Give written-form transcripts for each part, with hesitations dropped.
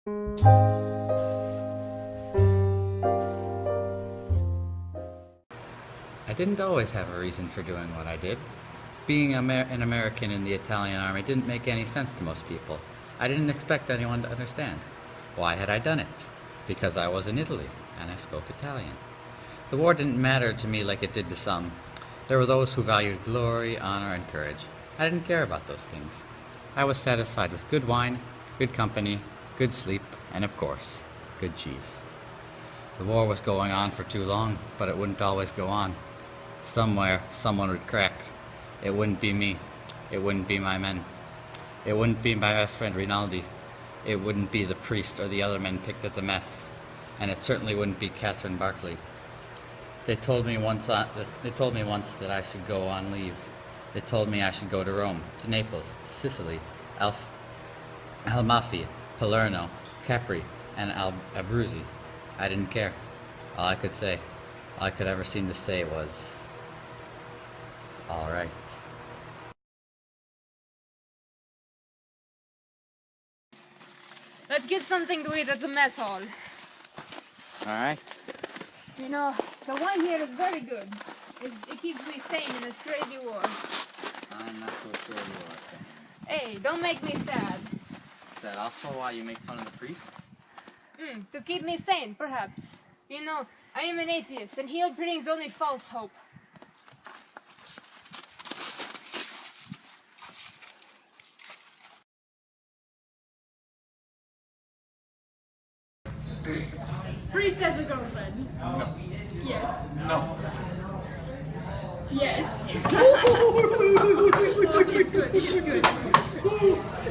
I didn't always have a reason for doing what I did. Being an American in the Italian army didn't make any sense to most people. I didn't expect anyone to understand. Why had I done it? Because I was in Italy, and I spoke Italian. The war didn't matter to me like it did to some. There were those who valued glory, honor, and courage. I didn't care about those things. I was satisfied with good wine, good company, good sleep, and of course, good cheese. The war was going on for too long, but it wouldn't always go on. Somewhere, someone would crack. It wouldn't be me. It wouldn't be my men. It wouldn't be my best friend Rinaldi. It wouldn't be the priest or the other men picked at the mess. And it certainly wouldn't be Catherine Barclay. They told me once that I should go on leave. They told me I should go to Rome, to Naples, to Sicily, Amalfi, Palermo, Capri, and Abruzzi. I didn't care. All I could ever seem to say was, all right. Let's get something to eat at the mess hall. All right. You know, the wine here is very good. It keeps me sane in this crazy war. I'm not so sure you are. Hey, don't make me sad. Is that also why you make fun of the priest? To keep me sane, perhaps. You know, I am an atheist, and he brings only false hope. Priest has a girlfriend. No. Yes. No. Yes. Oh, he's good. He's good.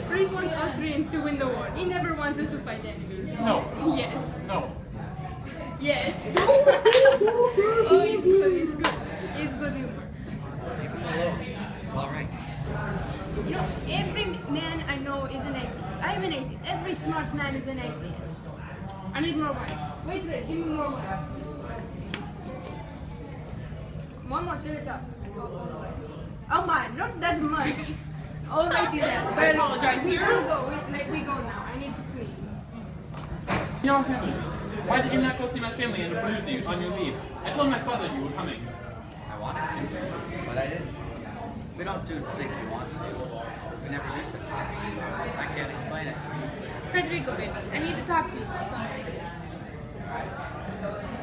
Priest wants Austrians to win the war. He never wants us to fight enemies. No. Yes. No. Yes. Oh, he's good. He's good. He's good humor. Leave him alone. It's all right. You know, every man I know is an atheist. I am an atheist. Every smart man is an atheist. I need more wine. Wait, give me more wine. One more, fill it up. Oh my, not that much. Alrighty then. I apologize, We sir. gotta go. We go now. I need to clean. Your Highness, why did you not go see my family in Abruzzi on your leave? I told my father you were coming. I wanted to, but I didn't. We don't do the things we want to do. We never do such things. I can't explain it. Federico, baby, I need to talk to you about something.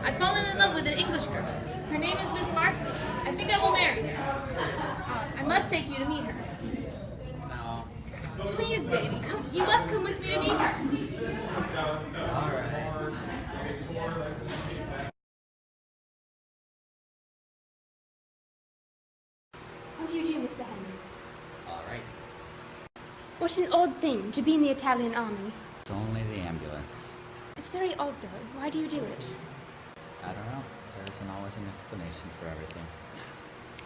I've fallen in love with an English girl. Her name is Miss Barclay. I think I will marry her. I must take you to meet her. No. Please, baby, come. You must come with me to meet her. All right. How do you do, Mr. Henry? All right. What an odd thing to be in the Italian army. It's only the ambulance. It's very odd, though. Why do you do it? I don't know. There isn't always an explanation for everything.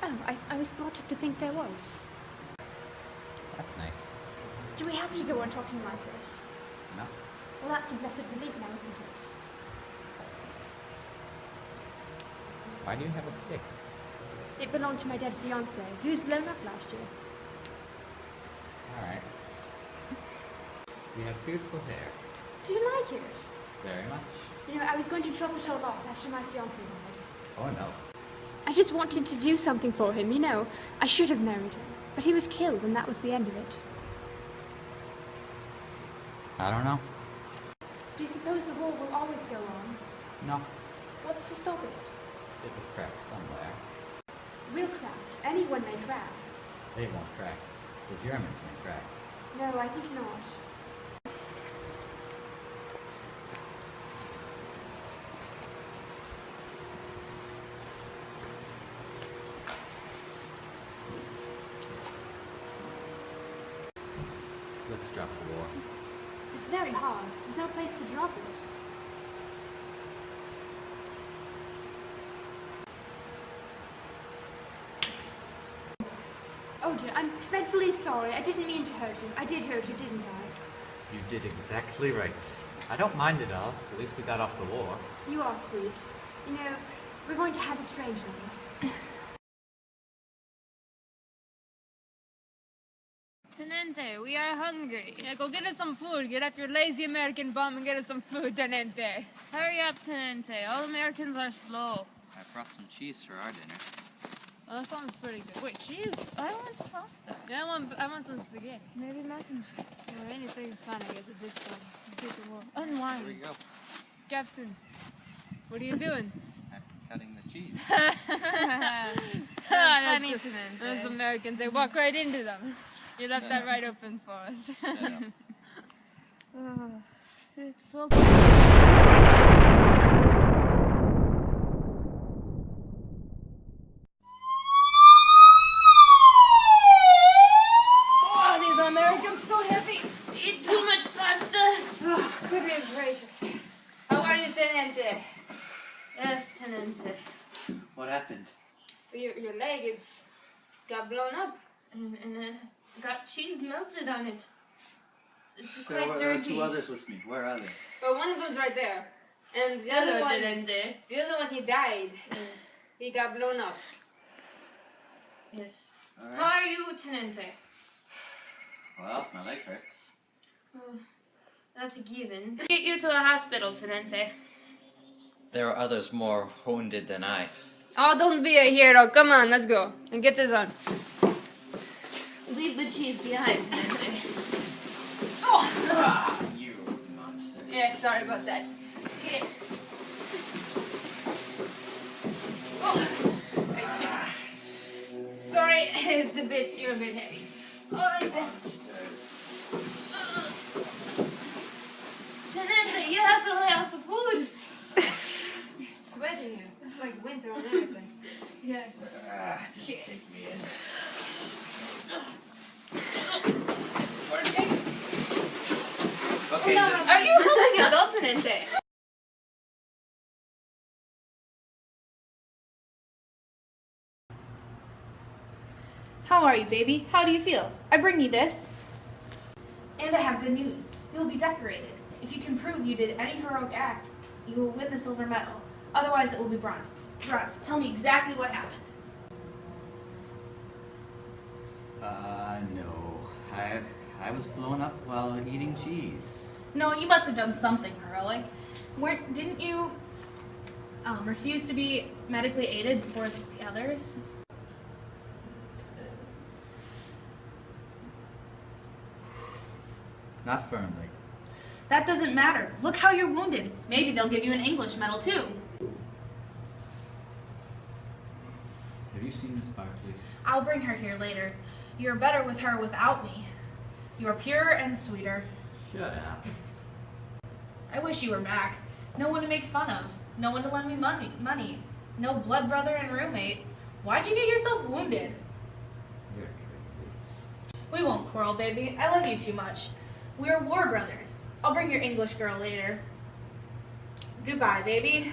Oh, I was brought up to think there was. That's nice. Do we have to go on talking like this? No? Well, that's a blessed relief now, isn't it? That's not. Why do you have a stick? It belonged to my dead fiancé. He was blown up last year. All right. You have beautiful hair. Do you like it? Very much. You know, I was going to chop it all off after my fiancé died. Oh, no. I just wanted to do something for him, you know. I should have married him. But he was killed, and that was the end of it. I don't know. Do you suppose the war will always go on? No. What's to stop it? It will crack somewhere. We'll crack. Anyone may crack. They won't crack. The Germans may crack. No, I think not. Let's drop the war. It's very hard. There's no place to drop it. Oh dear, I'm dreadfully sorry. I didn't mean to hurt you. I did hurt you, didn't I? You did exactly right. I don't mind it all. At least we got off the war. You are sweet. You know, we're going to have a strange life. Tenente, we are hungry. Yeah, go get us some food. Get off your lazy American bum and get us some food, Tenente. Hurry up, Tenente. All Americans are slow. I brought some cheese for our dinner. Well, that sounds pretty good. Wait, cheese? I want pasta. Yeah, I want some spaghetti. Maybe mac and cheese. Well, anything's fine, I guess, at this point. Just take the world. And Here we wine. go. Captain, what are you doing? I'm cutting the cheese. Funny, Tenente. Those Americans, they walk right into them. You left that right open for us. Yeah. It's so good. Oh, these Americans so heavy. Eat too much pasta. Oh, goodness gracious. How are you, Tenente? Yes, Tenente. What happened? Your leg, it's got blown up. And got cheese melted on it. It's There quite were dirty. two others with me. Where are they? But one of them's right there. And the other Hello, one, Tenente. the other one, he died. He got blown up. Yes. All How right. are you, Tenente? Well, my leg hurts. Oh, that's a given. Get you to a hospital, Tenente. There are others more wounded than I. Oh, don't be a hero. Come on, let's go. And get this on. Leave the cheese behind, Tenente. Oh! Ah, you monsters. Yeah, sorry about that. Get it. Oh! Sorry, it's you're a bit heavy. Alright then. Tenente, you have to lay off the food. Sweating you. It's like winter and everything. Yes. Just Shit. take me in. Working? Okay, this... Are you helping out, Tenente? How are you, baby? How do you feel? I bring you this. And I have good news. You'll be decorated. If you can prove you did any heroic act, you will win the silver medal. Otherwise, it will be bronze. Bronze. Tell me exactly what happened. No. I was blown up while eating cheese. No, you must have done something heroic. Didn't you refuse to be medically aided before the others? Not firmly. That doesn't matter. Look how you're wounded. Maybe they'll give you an English medal too. Have you seen Miss Barkley? I'll bring her here later. You're better with her without me. You are purer and sweeter. Shut up. I wish you were back. No one to make fun of. No one to lend me money. No blood brother and roommate. Why'd you get yourself wounded? You're crazy. We won't quarrel, baby. I love you too much. We're war brothers. I'll bring your English girl later. Goodbye, baby.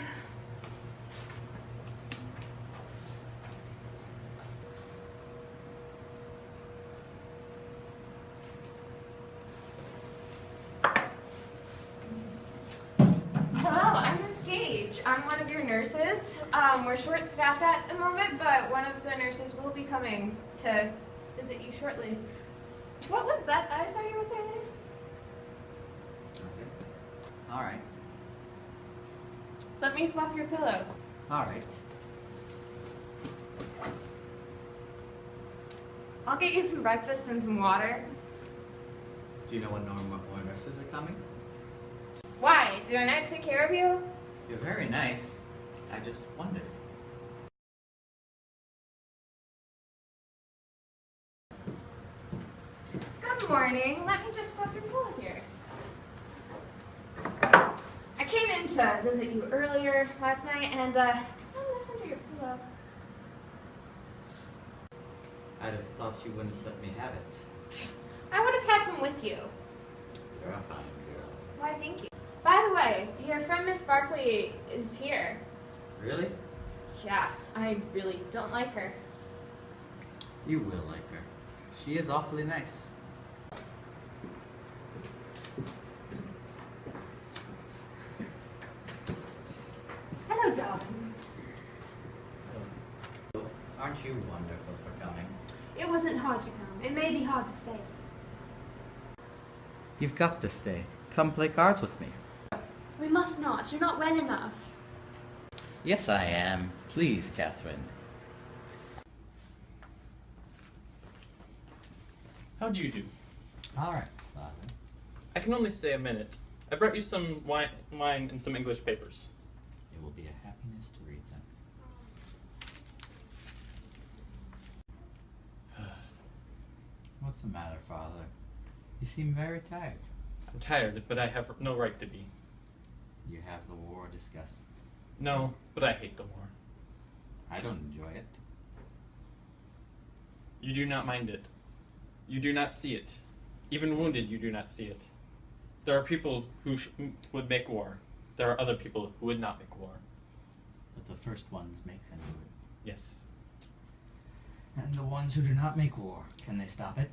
Hello, I'm Miss Gage. I'm one of your nurses. We're short-staffed at the moment, but one of the nurses will be coming to visit you shortly. What was that I saw you with earlier? Okay. All right. Let me fluff your pillow. All right. I'll get you some breakfast and some water. Do you know when more nurses are coming? Why? Do I not take care of you? You're very nice. I just wondered. Good morning. Let me just fluff your pillow here. I came in to visit you earlier last night, and I found this under your pillow. I'd have thought you wouldn't let me have it. I would have had some with you. You're a fine girl. Why, thank you. By the way, your friend Miss Barkley is here. Really? Yeah, I really don't like her. You will like her. She is awfully nice. Hello, darling. Aren't you wonderful for coming? It wasn't hard to come. It may be hard to stay. You've got to stay. Come play cards with me. We must not. You're not well enough. Yes, I am. Please, Catherine. How do you do? All right, Father. I can only stay a minute. I brought you some wine and some English papers. It will be a happiness to read them. What's the matter, Father? You seem very tired. I'm tired, but I have no right to be. You have the war discussed. No, but I hate the war. I don't enjoy it. You do not mind it. You do not see it. Even wounded, you do not see it. There are people who would make war. There are other people who would not make war. But the first ones make them do it. Yes. And the ones who do not make war, can they stop it?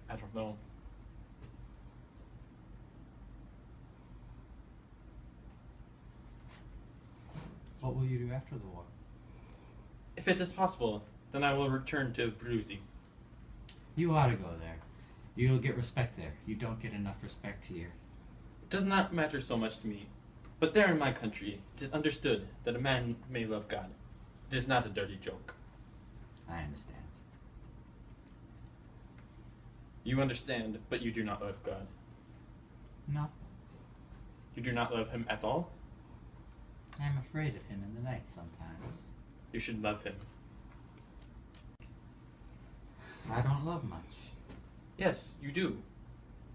I don't know. What will you do after the war? If it is possible, then I will return to Bruzzi. You ought to go there. You'll get respect there. You don't get enough respect here. It does not matter so much to me. But there in my country, it is understood that a man may love God. It is not a dirty joke. I understand. You understand, but you do not love God. No. You do not love him at all? I'm afraid of him in the night sometimes. You should love him. I don't love much. Yes, you do.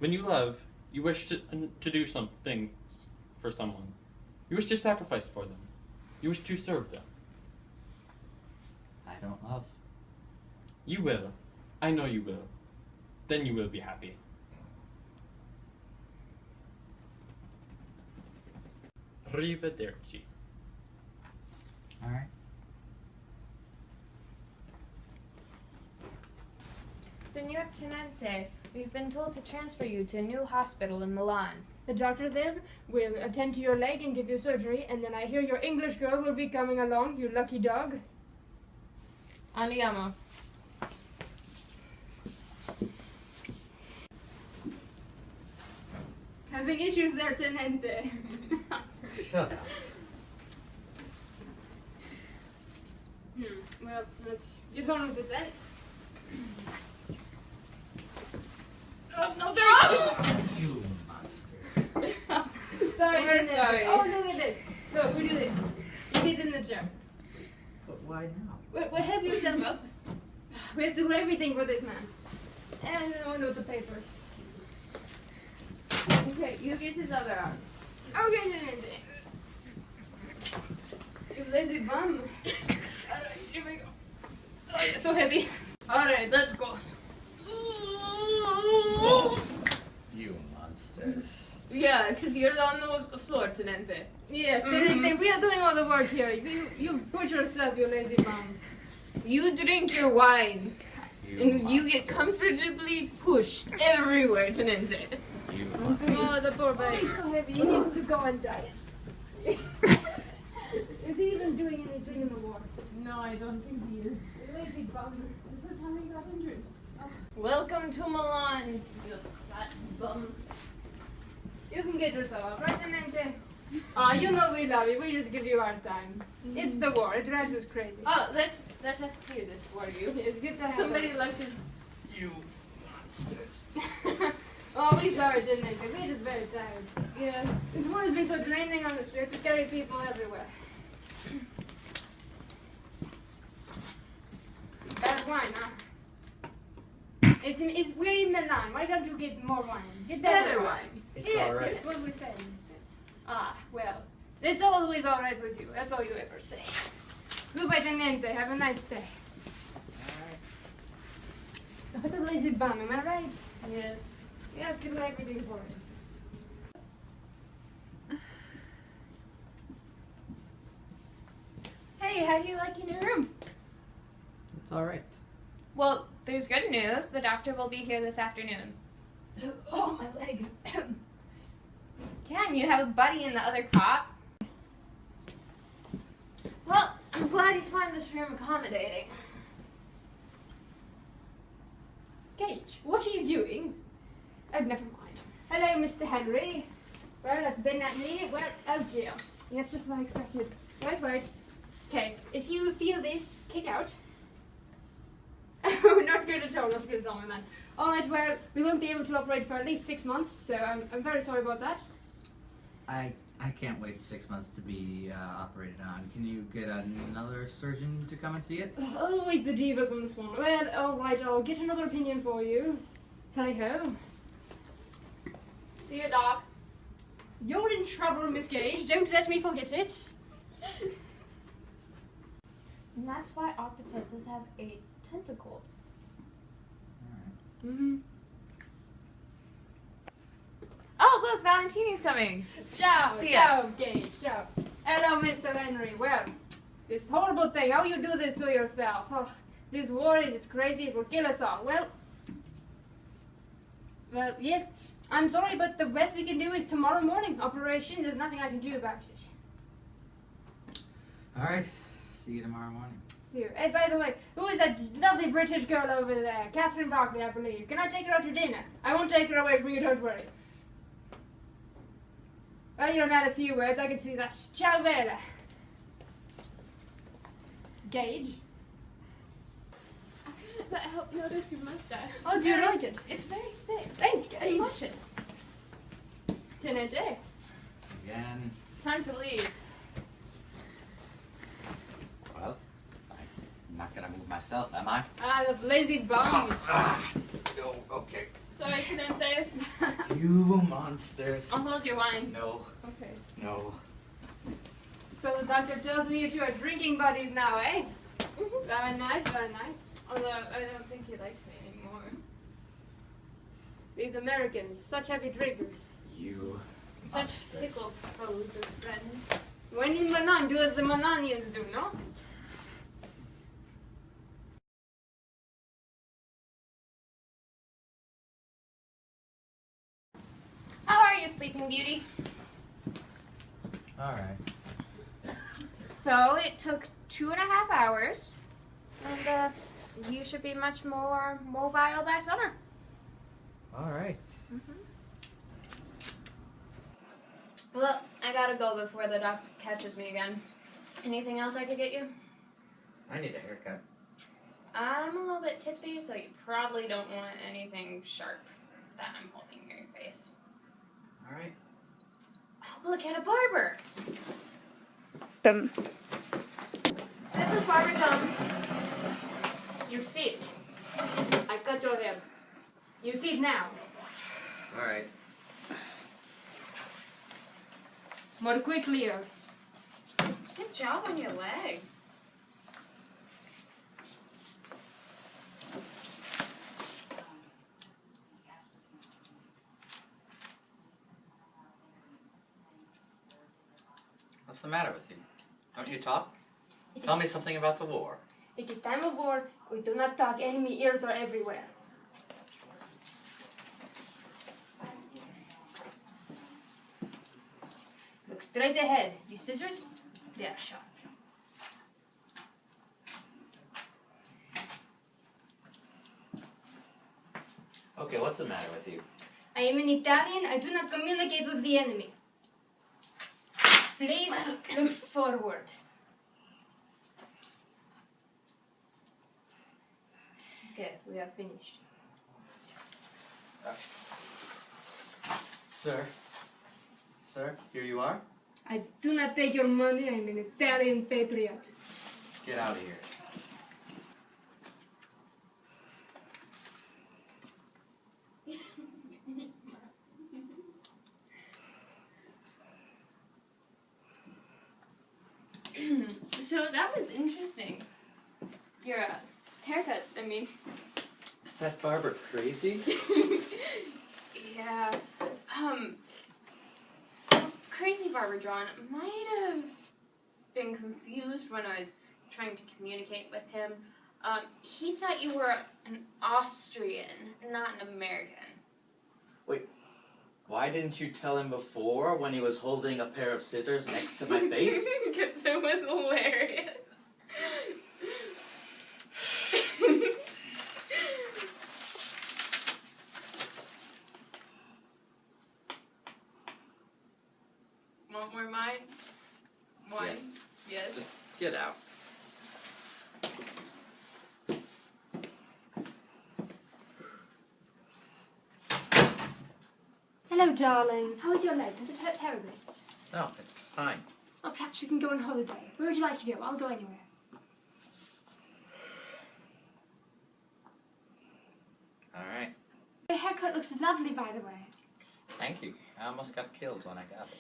When you love, you wish to do some things for someone. You wish to sacrifice for them. You wish to serve them. I don't love. You will. I know you will. Then you will be happy. Arrivederci. All right. Signor Tenente, we've been told to transfer you to a new hospital in Milan. The doctor there will attend to your leg and give you surgery, and then I hear your English girl will be coming along, you lucky dog. Andiamo. Having issues there, Tenente. Shut up. Well, let's get on with it then. Oh, no, there it You monsters. is! Sorry, We're Tenente. sorry. Oh, look at this. Look, we do this. You get in the chair. But why now? Well, help yourself up. We have to do everything for this man. And then we'll do the papers. Okay, you get his other arm. Okay, Tenente. You lazy bum. Alright, here we go. Oh, you're so heavy. Alright, let's go. You monsters. Yeah, because you're on the floor, Tenente. Yes, Tenente, we are doing all the work here. You push yourself, you lazy bum. You drink your wine, and you get monsters. comfortably pushed everywhere, Tenente. You Oh, the poor baby. He's so heavy, he needs to go and die. Is he even doing anything in the war? No, I don't think he is. Lazy bum. This is how he got injured. Welcome to Milan, you fat bum. You can get yourself up, right, Tenente? You know we love you. We just give you our time. It's the war. It drives us crazy. Oh, let us clear this for you. Yes, get the hell Somebody out. left his. You monsters. Oh, we sorry, Tenente. We're just very tired. Yeah. This war has been so draining on us. We have to carry people everywhere. Bad wine, huh? We're in Milan. Why don't you get more wine? Get better wine. It's Yes, all right. that's what we say. Yes. Ah, well, it's always all right with you. That's all you ever say. Goodbye, Tenente. Have a nice day. What a lazy bum, am I right? Yes. You have to do everything for him. Hey, how do you like your new room? It's all right. Well, there's good news. The doctor will be here this afternoon. Oh, my leg. Ken, you have a buddy in the other cot. Well, I'm glad you find this room accommodating. Gage, what are you doing? Never mind. Hello, Mr. Henry. Well, that's been at me. Well, oh dear. Yes, just as I expected. Wait. Okay, if you feel this, kick out. Oh, not good at all, my man. Alright, well, we won't be able to operate for at least 6 months, so I'm very sorry about that. I can't wait 6 months to be operated on. Can you get another surgeon to come and see it? Always the divas on this one. Well, alright, I'll get another opinion for you. Tally-ho. See you, Doc. You're in trouble, Miss Gage. Don't let me forget it. And that's why octopuses have 8 tentacles. Mm-hmm. Oh, look, Valentini's coming. Ciao, See ya. ciao, Gage, ciao. Hello, Mr. Henry. Well, this horrible thing, how you do this to yourself? Oh, this war is crazy, it will kill us all. Well, yes, I'm sorry, but the best we can do is tomorrow morning operation. There's nothing I can do about it. Alright, see you tomorrow morning. See you. Hey, by the way, who is that lovely British girl over there? Catherine Barkley, I believe. Can I take her out to dinner? I won't take her away from you, don't worry. Well, you don't add a few words, I can see that. Ciao, Vera. Gage? I couldn't help notice your mustache. Oh, do you like it? It's very thick. Thanks, Gage. Luscious. Tenente. Again. Time to leave. Well, I'm not gonna move myself, am I? Ah, the lazy bum. No, okay. Sorry, Tenente. You monsters. I'll hold your wine. No, Okay. no. So the doctor tells me you two are drinking buddies now, eh? Very nice, very nice. Although I don't think he likes me anymore. These Americans, such heavy drinkers. You Such monsters. fickle foes of friends. When in Manan, do as the Mananians do, no? How are you, Sleeping Beauty? Alright. So it took 2.5 hours, and you should be much more mobile by summer. Alright. Well, I gotta go before the doc catches me again. Anything else I could get you? I need a haircut. I'm a little bit tipsy, so you probably don't want anything sharp that I'm holding near your face. Alright. Oh, look at a barber. Them. This is Barber John. You sit. I cut your hair. You see it now. Alright. More quickly. Good job on your leg. What's the matter with you? Don't you talk? Tell me something about the war. It is time of war. We do not talk. Enemy ears are everywhere. Look straight ahead. These scissors, they are sharp. Okay, what's the matter with you? I am an Italian. I do not communicate with the enemy. Please look forward. Okay, we are finished. Sir? Sir, here you are? I do not take your money. I am an Italian patriot. Get out of here. So that was interesting. Your haircut, I mean. Is that barber crazy? Yeah. Crazy Barber John might have been confused when I was trying to communicate with him. He thought you were an Austrian, not an American. Wait, why didn't you tell him before when he was holding a pair of scissors next to my face? Because it was hilarious. want more mine? One. Yes. Yes. Just get out. Hello, darling. How is your leg? Does it hurt terribly? No, it's fine. Or perhaps we can go on holiday. Where would you like to go? I'll go anywhere. All right. Your haircut looks lovely, by the way. Thank you. I almost got killed when I got it.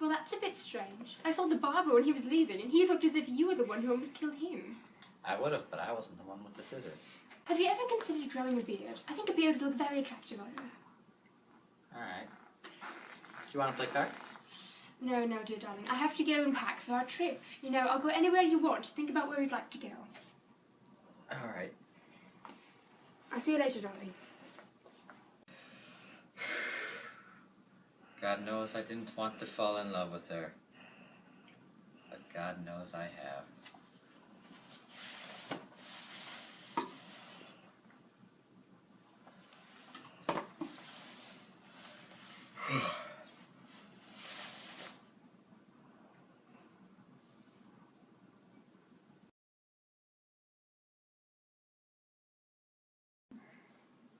Well, that's a bit strange. I saw the barber when he was leaving, and he looked as if you were the one who almost killed him. I would have, but I wasn't the one with the scissors. Have you ever considered growing a beard? I think a beard would look very attractive on you. All right. Do you want to play cards? No, no, dear darling. I have to go and pack for our trip. You know, I'll go anywhere you want. Think about where you'd like to go. All right. I'll see you later, darling. God knows I didn't want to fall in love with her. But God knows I have.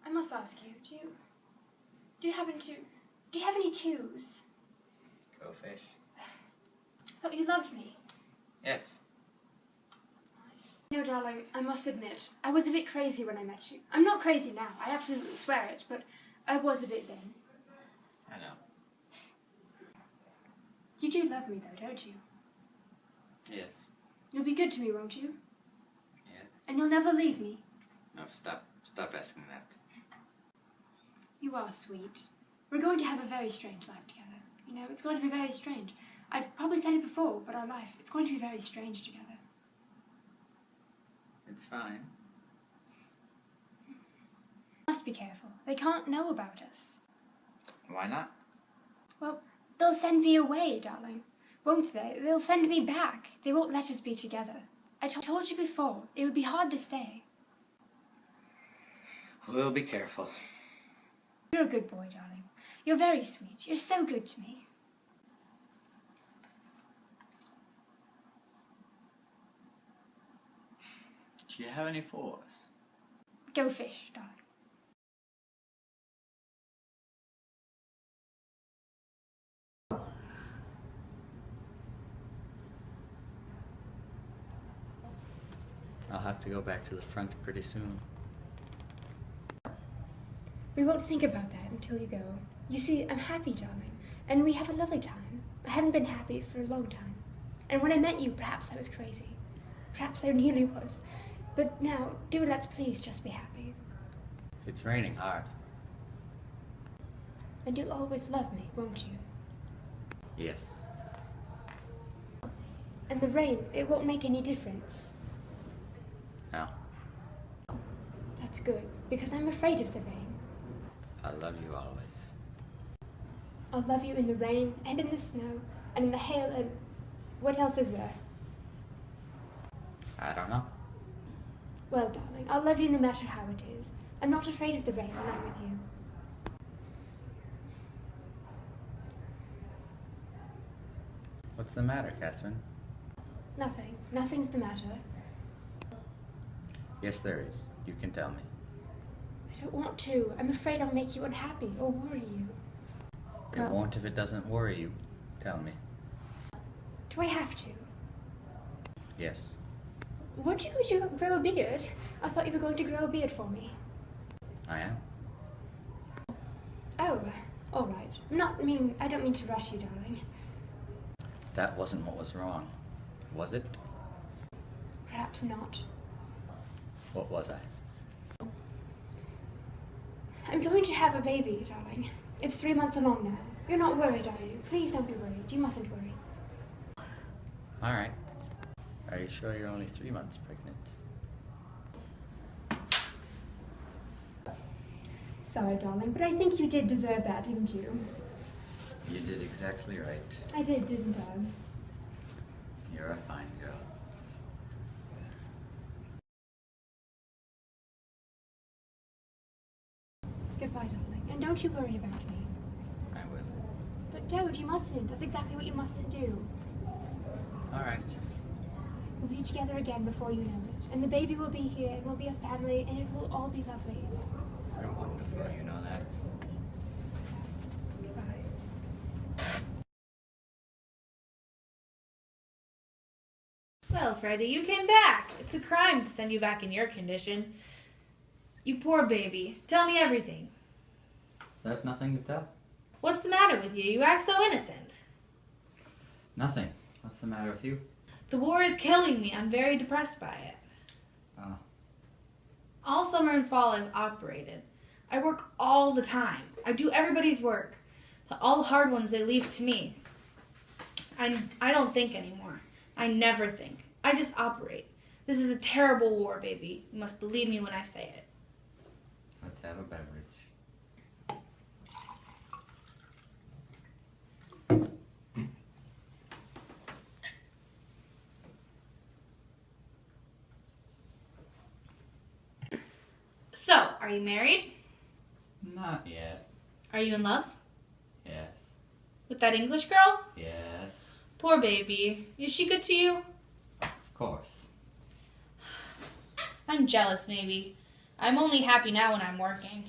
I must ask you, do you have any twos? Go fish. I thought you loved me. Yes. That's nice. No, darling, I must admit, I was a bit crazy when I met you. I'm not crazy now, I absolutely swear it, but I was a bit then. I know. You do love me though, don't you? Yes. You'll be good to me, won't you? Yes. And you'll never leave me. No, stop asking that. You are sweet. We're going to have a very strange life together. You know, it's going to be very strange. I've probably said it before, but our life, it's going to be very strange together. It's fine. Must be careful. They can't know about us. Why not? Well, they'll send me away, darling. Won't they? They'll send me back. They won't let us be together. I told you before, it would be hard to stay. We'll be careful. You're a good boy, darling. You're very sweet. You're so good to me. Do you have any fours? Go fish, darling. I'll have to go back to the front pretty soon. We won't think about that until you go. You see, I'm happy, darling, and we have a lovely time. I haven't been happy for a long time. And when I met you, perhaps I was crazy. Perhaps I nearly was. But now, do let's please just be happy. It's raining hard. And you'll always love me, won't you? Yes. And the rain, it won't make any difference. No. That's good, because I'm afraid of the rain. I love you always. I'll love you in the rain, and in the snow, and in the hail, and what else is there? I don't know. Well, darling, I'll love you no matter how it is. I'm not afraid of the rain when I'm with you. What's the matter, Catherine? Nothing. Nothing's the matter. Yes, there is. You can tell me. I don't want to. I'm afraid I'll make you unhappy or worry you. It won't if it doesn't worry you. Tell me. Do I have to? Yes. Would you grow a beard? I thought you were going to grow a beard for me. I am. Oh, all right. I don't mean to rush you, darling. That wasn't what was wrong, was it? Perhaps not. What was I? I'm going to have a baby, darling. It's 3 months along now. You're not worried, are you? Please don't be worried. You mustn't worry. All right. Are you sure you're only 3 months pregnant? Sorry, darling, but I think you did deserve that, didn't you? You did exactly right. I did, didn't I? You're a fine girl. Goodbye, darling. And don't you worry about me. I will. But Jared, you mustn't. That's exactly what you mustn't do. All right. We'll be together again before you know it. And the baby will be here, and we'll be a family, and it will all be lovely. You're wonderful, you know that. Goodbye. Well, Freddie, you came back. It's a crime to send you back in your condition. You poor baby. Tell me everything. There's nothing to tell. What's the matter with you? You act so innocent. Nothing. What's the matter with you? The war is killing me. I'm very depressed by it. Oh. All summer and fall I've operated. I work all the time. I do everybody's work. But all the hard ones they leave to me. I don't think anymore. I never think. I just operate. This is a terrible war, baby. You must believe me when I say it. Let's have a beverage. So, are you married? Not yet. Are you in love? Yes. With that English girl? Yes. Poor baby. Is she good to you? Of course. I'm jealous, maybe. I'm only happy now when I'm working.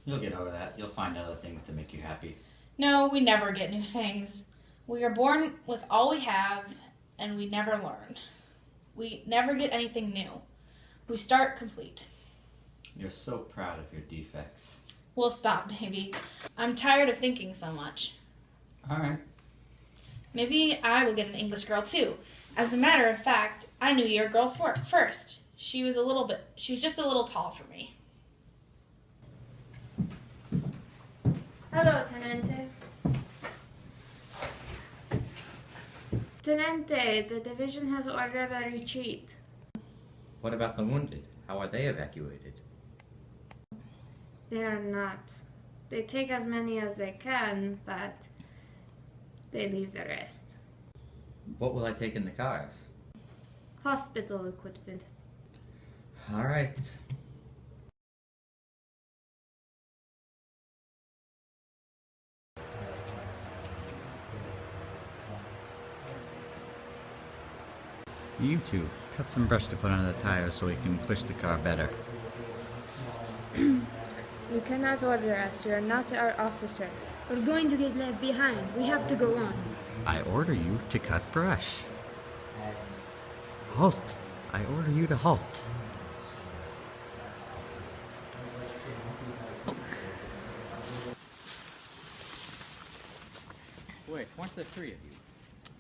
You'll get over that. You'll find other things to make you happy. No, we never get new things. We are born with all we have, and we never learn. We never get anything new. We start complete. You're so proud of your defects. We'll stop, baby. I'm tired of thinking so much. All right. Maybe I will get an English girl too. As a matter of fact, I knew your girl first. She was just a little tall for me. Hello, Tenente. Tenente, the division has ordered a retreat. What about the wounded? How are they evacuated? They are not. They take as many as they can, but they leave the rest. What will I take in the cars? Hospital equipment. All right. You two, cut some brush to put on the tires so we can push the car better. You cannot order us. You are not our officer. We're going to get left behind. We have to go on. I order you to cut brush. Halt. I order you to halt. Wait, weren't there three of you?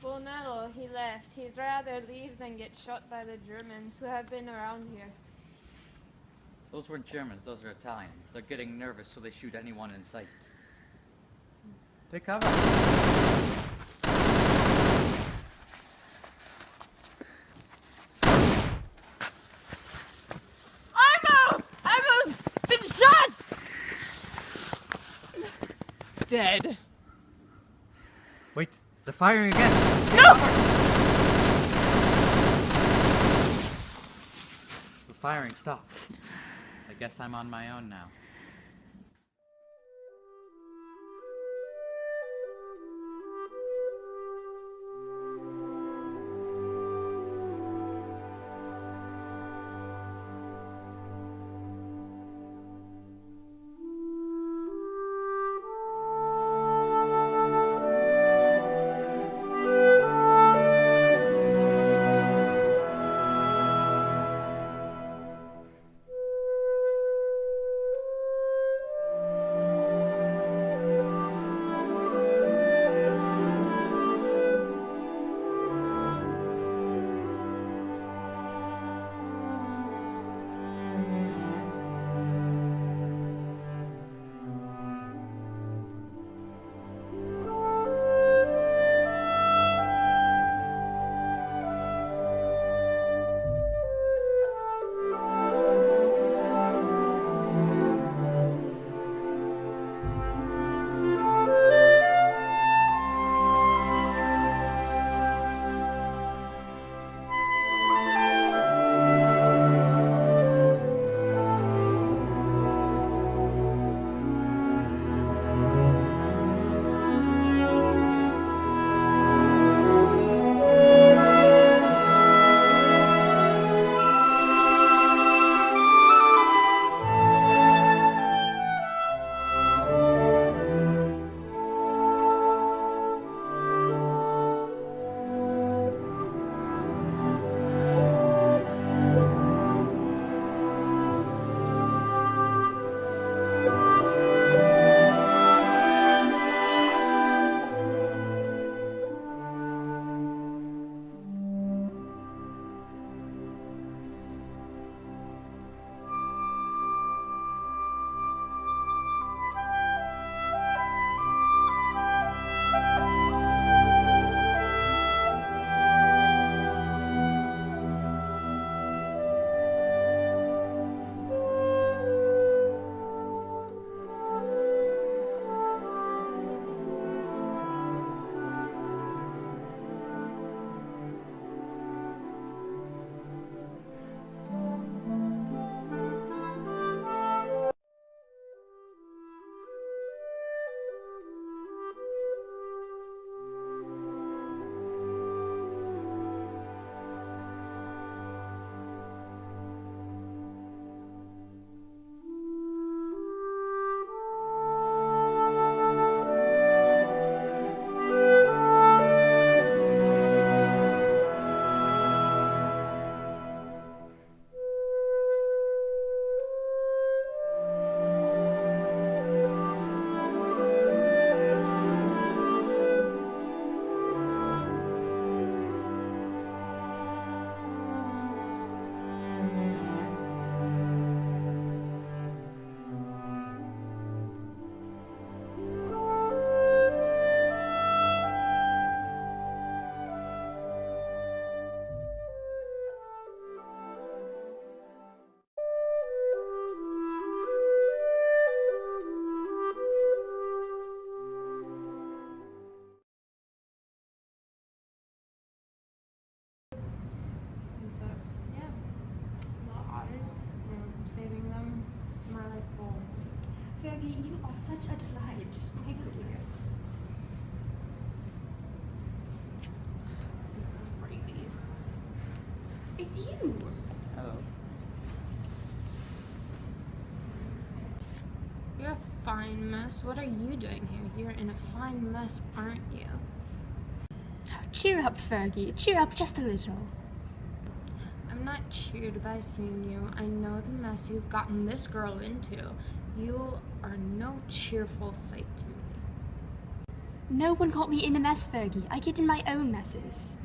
Well, no, he left. He'd rather leave than get shot by the Germans who have been around here. Those weren't Germans, those are Italians. They're getting nervous, so they shoot anyone in sight. Take cover. I've been shot! Dead. Wait, they're firing again. No! The firing stopped. I guess I'm on my own now. Fergie, you are such a delight. My goodness. Brady. It's you. Hello. You're a fine mess. What are you doing here? You're in a fine mess, aren't you? Cheer up, Fergie. Cheer up just a little. I'm not cheered by seeing you. I know the mess you've gotten this girl into. You are no cheerful sight to me. No one got me in a mess, Fergie. I get in my own messes.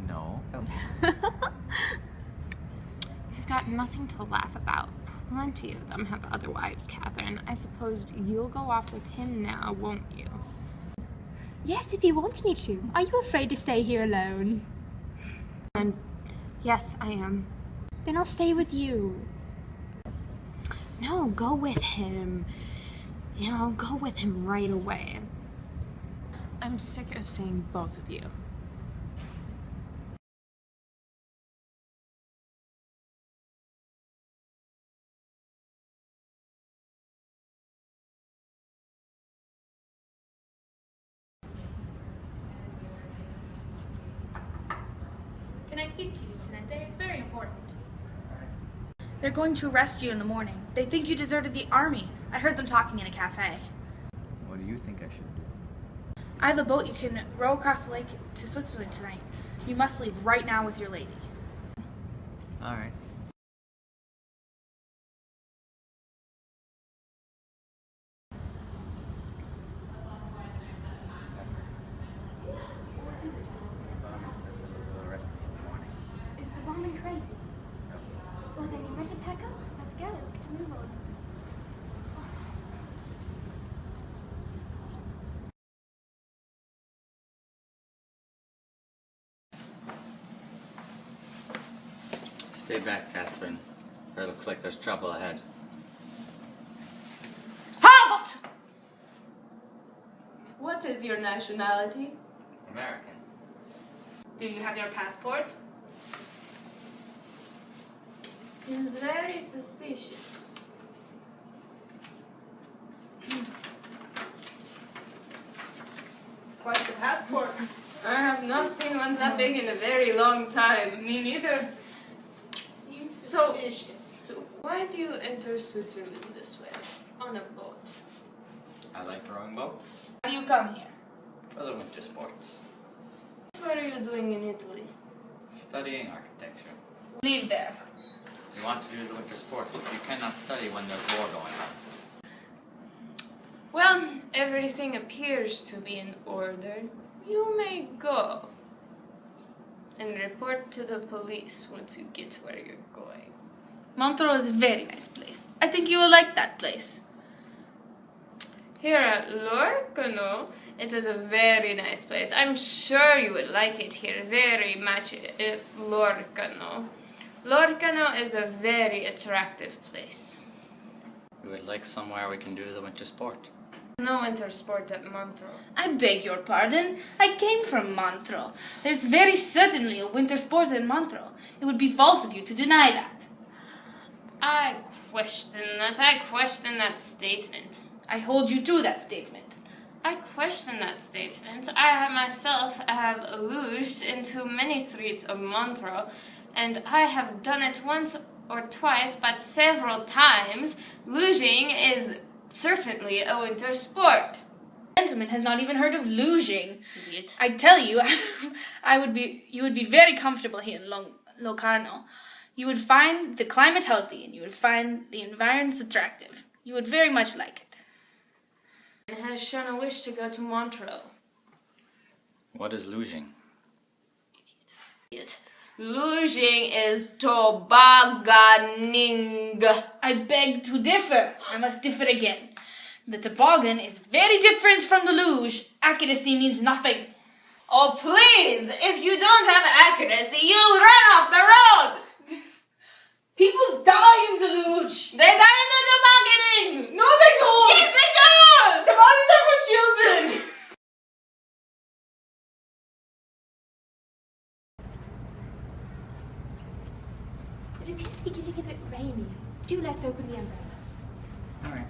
No. You've got nothing to laugh about. Plenty of them have other wives, Catherine. I suppose you'll go off with him now, won't you? Yes, if you want me to. Are you afraid to stay here alone? And yes, I am. Then I'll stay with you. No, go with him. You know, go with him right away. I'm sick of seeing both of you. Can I speak to you, Tenente? It's very important. They're going to arrest you in the morning. They think you deserted the army. I heard them talking in a cafe. What do you think I should do? I have a boat you can row across the lake to Switzerland tonight. You must leave right now with your lady. All right. What is it? Barman says that he'll arrest me in the morning. Is the barman crazy? Well then, you better pack up. Let's go. Let's get to move on. Stay back, Catherine. It looks like there's trouble ahead. Halt! What is your nationality? American. Do you have your passport? Seems very suspicious. It's quite the passport. I have not seen one that big in a very long time. Me neither. Seems So- suspicious. So why do you enter Switzerland this way? On a boat? I like rowing boats. How do you come here? For the winter sports. What are you doing in Italy? Studying architecture. Leave there. You want to do the winter sport. You cannot study when there's war going on. Well, everything appears to be in order. You may go. And report to the police once you get where you're going. Montreux is a very nice place. I think you will like that place. Here at Lorcano, it is a very nice place. I'm sure you would like it here very much at Lorcano. Lorcano is a very attractive place. We would like somewhere we can do the winter sport. No winter sport at Montreux. I beg your pardon. I came from Montreux. There's very certainly a winter sport in Montreux. It would be false of you to deny that. I question that. I question that statement. I hold you to that statement. I question that statement. I myself have luged into many streets of Montreux, and I have done it once or twice, but several times. Luging is certainly a winter sport. Gentleman has not even heard of luging. Idiot. I tell you, you would be very comfortable here in Locarno. You would find the climate healthy, and you would find the environs attractive. You would very much like it. And has shown a wish to go to Montreux. What is luging? Idiot. Luging is tobogganing. I beg to differ. I must differ again. The toboggan is very different from the luge. Accuracy means nothing. Oh, please! If you don't have accuracy, you'll run off the road! People die in the luge. They die in the tobogganing! No, they don't. Yes, they do! Toboggans are for children. let's open the umbrella. All right.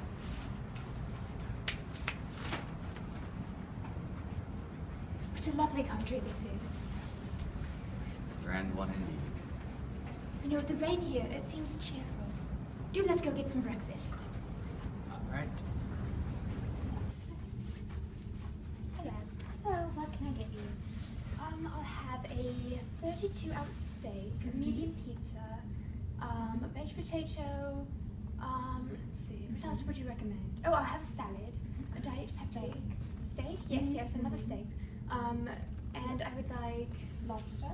What a lovely country this is. Grand one indeed. You know, the rain here, it seems cheerful. Do let's go get some breakfast. All right. Hello. Hello, what can I get you? I'll have a 32-ounce steak, a medium pizza, a baked potato, let's see, what else would you recommend? Oh, I'll have a salad, a diet Pepsi. Steak? Yes, another steak. And I would like... Lobster?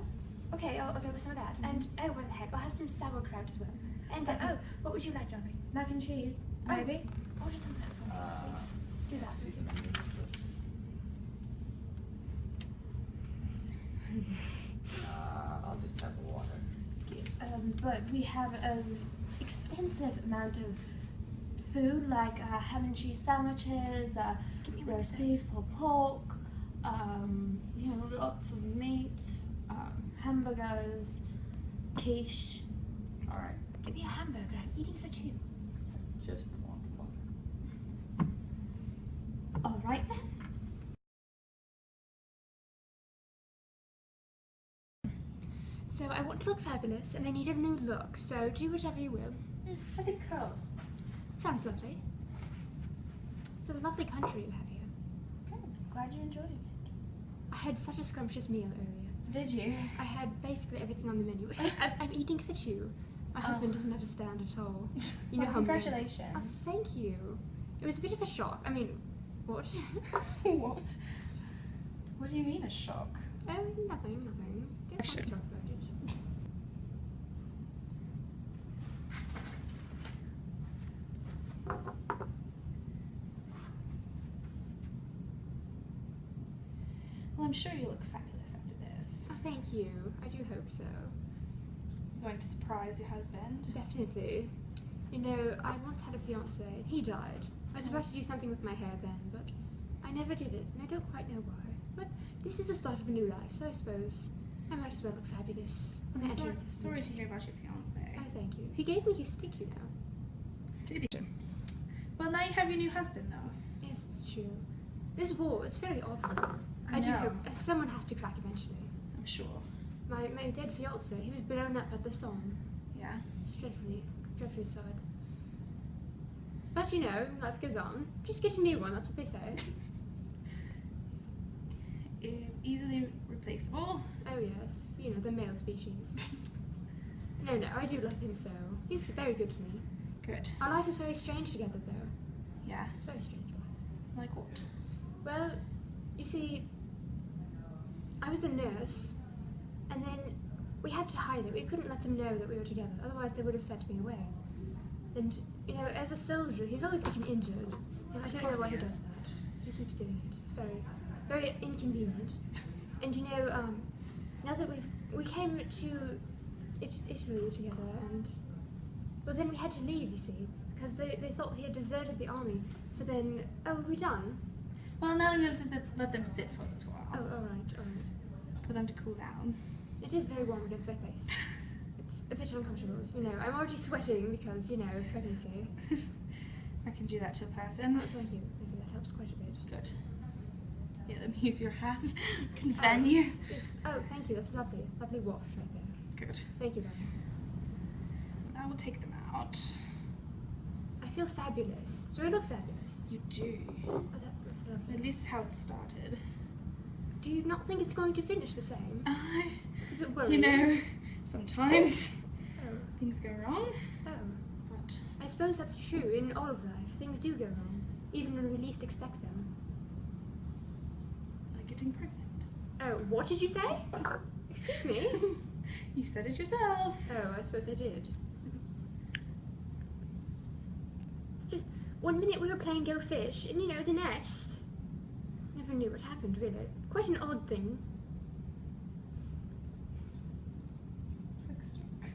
Okay, I'll go with some of that. And, oh, what the heck, I'll have some sauerkraut as well. And, oh, what would you like, darling? Mac and cheese, maybe? Order some of that for me, please. Do that. See if I can do this. I'll just have water. But we have an extensive amount of food, like ham and cheese sandwiches, roast beef or pork, lots of meat, hamburgers, quiche. All right. Give me a hamburger. I'm eating for two. Just want water. All right, then. So I want to look fabulous, and I need a new look, so do whatever you will. I think curls. Sounds lovely. It's a lovely country you have here. Good. Glad you enjoyed it. I had such a scrumptious meal earlier. Did you? I had basically everything on the menu. I'm eating for two. My husband doesn't understand at all. You know Well, how congratulations. Oh, thank you. It was a bit of a shock. I mean, what? What? What do you mean a shock? Oh, nothing. Don't want to talk about it. Well, I'm sure you look fabulous after this. Oh, thank you. I do hope so. Going to surprise your husband? Definitely. You know, I once had a fiance and he died. I was about to do something with my hair then, but I never did it, and I don't quite know why. But this is the start of a new life, so I suppose I might as well look fabulous. when I I'm enter sorry this to hear about your fiance. Oh, thank you. He gave me his stick, you know. Did he? Well, now you have your new husband, though. Yes, it's true. This war, it's very awful. I do know. hope someone has to crack eventually. I'm sure. My dead fiance, he was blown up at the Somme. Yeah. It's dreadfully sad. But you know, life goes on. Just get a new one, that's what they say. Easily replaceable. Oh yes, you know, the male species. No, I do love him so. He's very good to me. Good. Our life is very strange together though. Yeah. It's a very strange life. Like what? Well, you see, I was a nurse, and then we had to hide it. We couldn't let them know that we were together, otherwise they would have sent me away. And, you know, as a soldier, he's always getting injured. I don't know why he does that. He keeps doing it. It's very, very inconvenient. And, you know, now that we came to Italy together, and, well, then we had to leave, you see, because they thought he had deserted the army. So then, oh, were we done? Well, now you have to let them sit for a little while. Oh, all right. For them to cool down. It is very warm against my face. It's a bit uncomfortable. You know, I'm already sweating because, you know, pregnancy. I can do that to a person. Oh, thank you. That helps quite a bit. Good. Yeah, let me use your hat. Can fan you. Yes. Oh, thank you. That's lovely. Lovely waft right there. Good. Thank you, darling. I will take them out. I feel fabulous. Do I look fabulous? You do. Oh, that's lovely. At least how it started. Do you not think it's going to finish the same? It's a bit You worrying. know, sometimes Oh. things go wrong, Oh. but I suppose that's true in all of life. Things do go wrong, even when we least expect them. like getting pregnant. Oh, what did you say? Excuse me? You said it yourself. Oh, I suppose I did. It's just, one minute we were playing Go Fish, and you know, the next. Never knew what happened, really. Quite an odd thing. It's like stuck.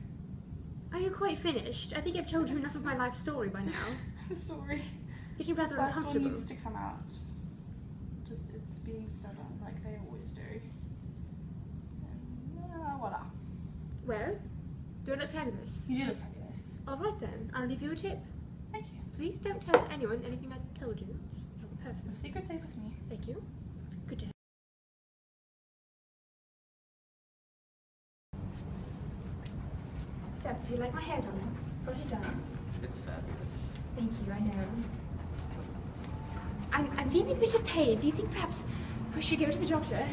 Are you quite finished? I think I've told you enough of my life story by now. I'm sorry. Getting rather This last one uncomfortable. needs to come out. Just it's being stubborn like they always do. And voila. Well, do I look fabulous? You do look fabulous. All right then, I'll leave you a tip. Thank you. Please don't tell anyone anything I told you. It's not personal. No secret safe with me. Thank you. Good day. So, do you like my hair, darling? Got it done. It's fabulous. Thank you, I know. I'm feeling a bit of pain. Do you think perhaps we should go to the doctor?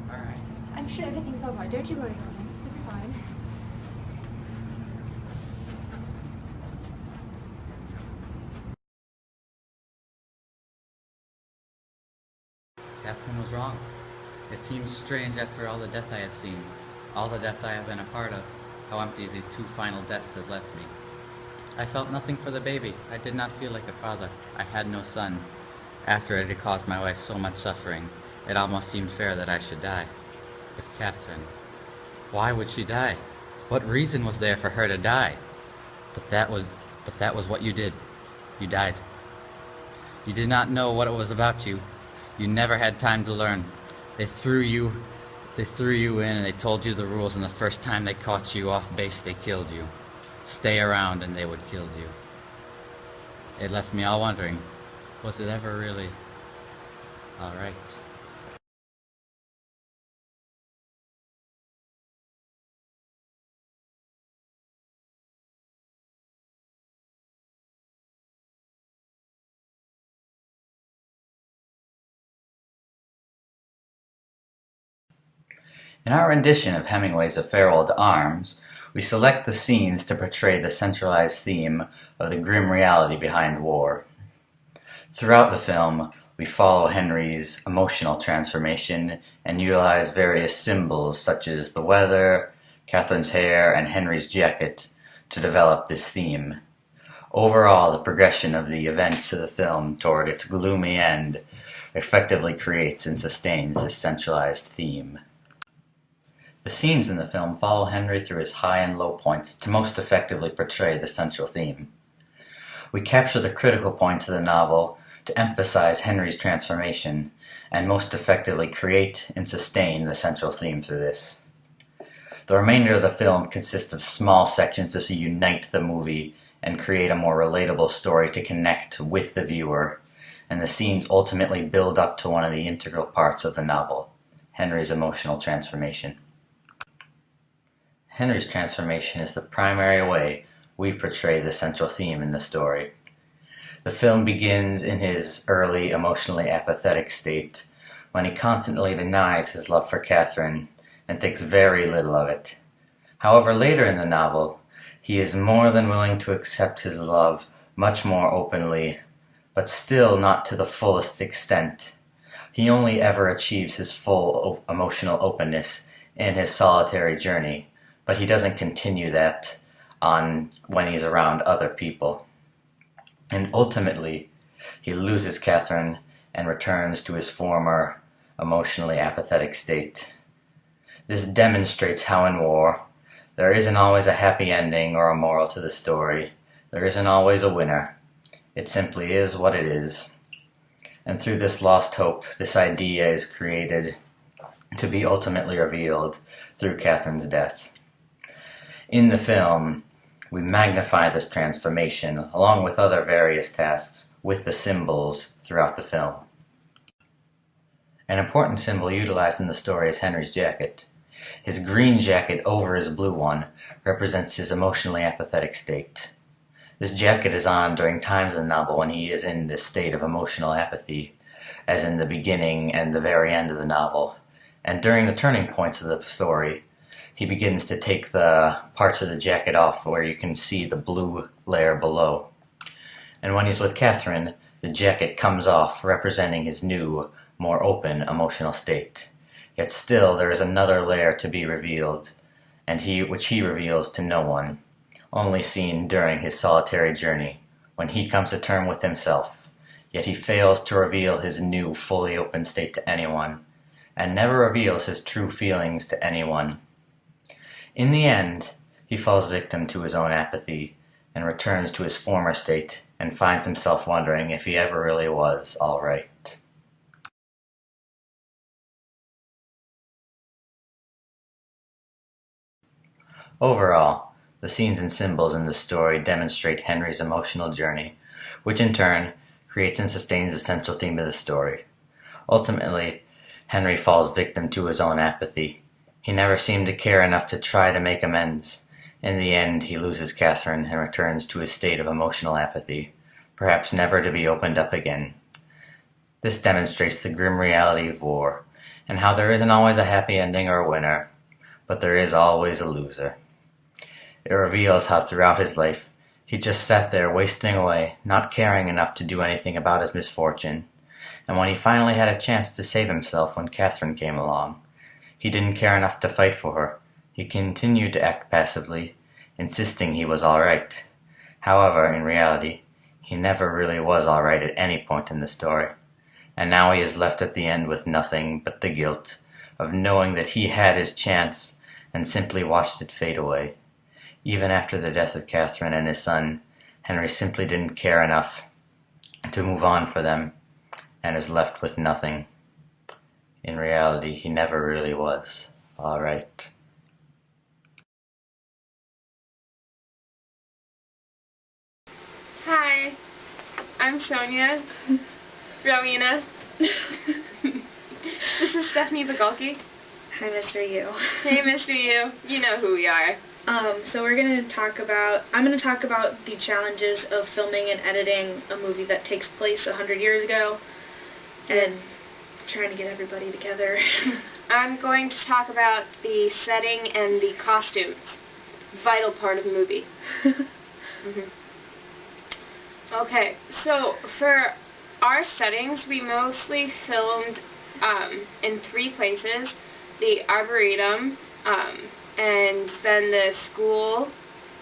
All right. I'm sure everything's all right. Don't you worry, darling. You'll be fine. Catherine was wrong. It seemed strange after all the death I had seen, all the death I have been a part of, how empty these two final deaths had left me. I felt nothing for the baby. I did not feel like a father. I had no son. After it had caused my wife so much suffering, it almost seemed fair that I should die. But Catherine, why would she die? What reason was there for her to die? But that was what you did. You died. You did not know what it was about you. You never had time to learn. They threw you in and they told you the rules, and the first time they caught you off base, they killed you. Stay around and they would kill you. It left me all wondering, was it ever really all right? In our rendition of Hemingway's A Farewell to Arms, we select the scenes to portray the centralized theme of the grim reality behind war. Throughout the film, we follow Henry's emotional transformation and utilize various symbols such as the weather, Catherine's hair, and Henry's jacket to develop this theme. Overall, the progression of the events of the film toward its gloomy end effectively creates and sustains this centralized theme. The scenes in the film follow Henry through his high and low points to most effectively portray the central theme. We capture the critical points of the novel to emphasize Henry's transformation and most effectively create and sustain the central theme through this. The remainder of the film consists of small sections to unite the movie and create a more relatable story to connect with the viewer, and the scenes ultimately build up to one of the integral parts of the novel, Henry's emotional transformation. Henry's transformation is the primary way we portray the central theme in the story. The film begins in his early emotionally apathetic state, when he constantly denies his love for Catherine and thinks very little of it. However, later in the novel, he is more than willing to accept his love much more openly, but still not to the fullest extent. He only ever achieves his full emotional openness in his solitary journey, but he doesn't continue that on when he's around other people. And ultimately, he loses Catherine and returns to his former emotionally apathetic state. This demonstrates how in war, there isn't always a happy ending or a moral to the story. There isn't always a winner. It simply is what it is. And through this lost hope, this idea is created to be ultimately revealed through Catherine's death. In the film, we magnify this transformation, along with other various tasks, with the symbols throughout the film. An important symbol utilized in the story is Henry's jacket. His green jacket over his blue one represents his emotionally apathetic state. This jacket is on during times in the novel when he is in this state of emotional apathy, as in the beginning and the very end of the novel. And during the turning points of the story, he begins to take the parts of the jacket off where you can see the blue layer below. And when he's with Catherine, the jacket comes off, representing his new, more open emotional state. Yet still there is another layer to be revealed, and which he reveals to no one, only seen during his solitary journey, when he comes to terms with himself. Yet he fails to reveal his new, fully open state to anyone, and never reveals his true feelings to anyone. In the end, he falls victim to his own apathy and returns to his former state and finds himself wondering if he ever really was all right. Overall, The scenes and symbols in the story demonstrate Henry's emotional journey, which in turn creates and sustains the central theme of the story. Ultimately, Henry falls victim to his own apathy. He never seemed to care enough to try to make amends. In the end, he loses Catherine and returns to his state of emotional apathy, perhaps never to be opened up again. This demonstrates the grim reality of war, and how there isn't always a happy ending or a winner, but there is always a loser. It reveals how throughout his life, he just sat there wasting away, not caring enough to do anything about his misfortune. And when he finally had a chance to save himself when Catherine came along, he didn't care enough to fight for her. He continued to act passively, insisting he was all right. However, in reality, he never really was all right at any point in the story. And now he is left at the end with nothing but the guilt of knowing that he had his chance and simply watched it fade away. Even after the death of Catherine and his son, Henry simply didn't care enough to move on for them, and is left with nothing. In reality, he never really was all right. Hi, I'm Sonia. Rowena. This is Stephanie Bagalki. Hi, Mr. Yu. Hey, Mr. Yu. You know who we are. So I'm going to talk about the challenges of filming and editing a movie that takes place 100 years ago, and trying to get everybody together. I'm going to talk about the setting and the costumes. Vital part of the movie. Okay, so for our settings, we mostly filmed in 3 places. The Arboretum, and then the school,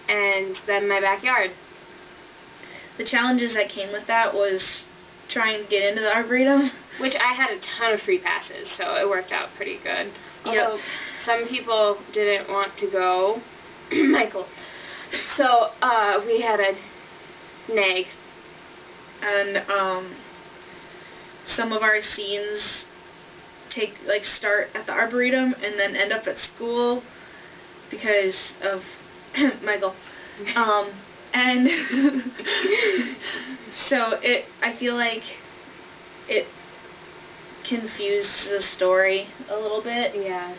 and then my backyard. The challenges that came with that was trying to get into the Arboretum. Which I had a ton of free passes, so it worked out pretty good. Although Yep. some people didn't want to go. Michael. So we had a nag. And some of our scenes start at the Arboretum and then end up at school because of Michael. And so I feel like it confused the story a little bit. Yeah.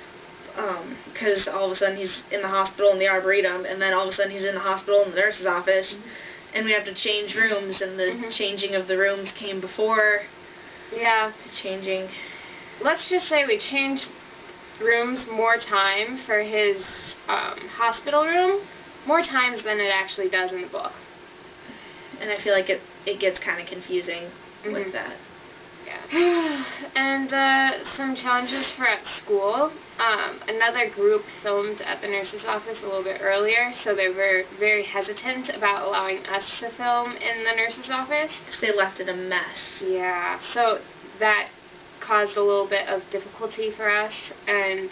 Because all of a sudden he's in the hospital in the Arboretum, and then all of a sudden he's in the hospital in the nurse's office, and we have to change rooms, and the changing of the rooms came before Yeah. the changing. Let's just say we changed rooms more time for his hospital room, more times than it actually does in the book. And I feel like it gets kind of confusing with that. Yeah. And some challenges for at school. Another group filmed at the nurse's office a little bit earlier, so they were very hesitant about allowing us to film in the nurse's office. They left it a mess. Yeah, so that caused a little bit of difficulty for us, and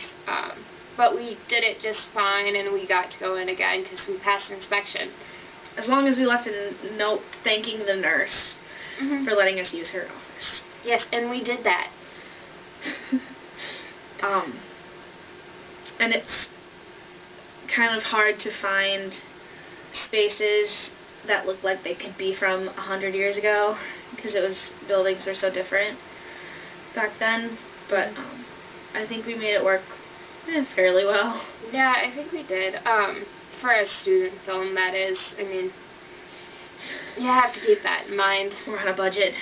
but we did it just fine, and we got to go in again because we passed inspection. As long as we left a note thanking the nurse for letting us use her office. Yes, and we did that. And it's kind of hard to find spaces that look like they could be from 100 years ago, because buildings were so different back then. But I think we made it work fairly well. Yeah, I think we did. For a student film, that is. I mean, you have to keep that in mind. We're on a budget.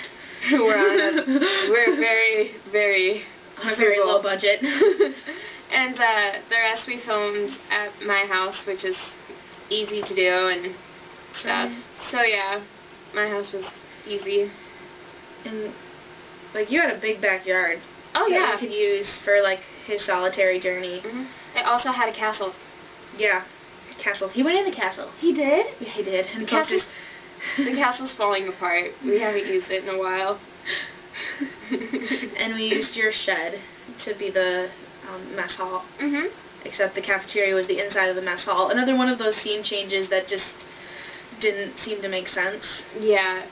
We're very, very on a very frugal. low budget. And the rest we filmed at my house, which is easy to do and stuff. So yeah, my house was easy. And you had a big backyard. Oh that yeah. you could use for his solitary journey. It also had a castle. Yeah, castle. He went in the castle. He did? Yeah, he did. And The castle's falling apart. We haven't used it in a while. And we used your shed to be the mess hall. Except the cafeteria was the inside of the mess hall. Another one of those scene changes that just didn't seem to make sense. Yeah.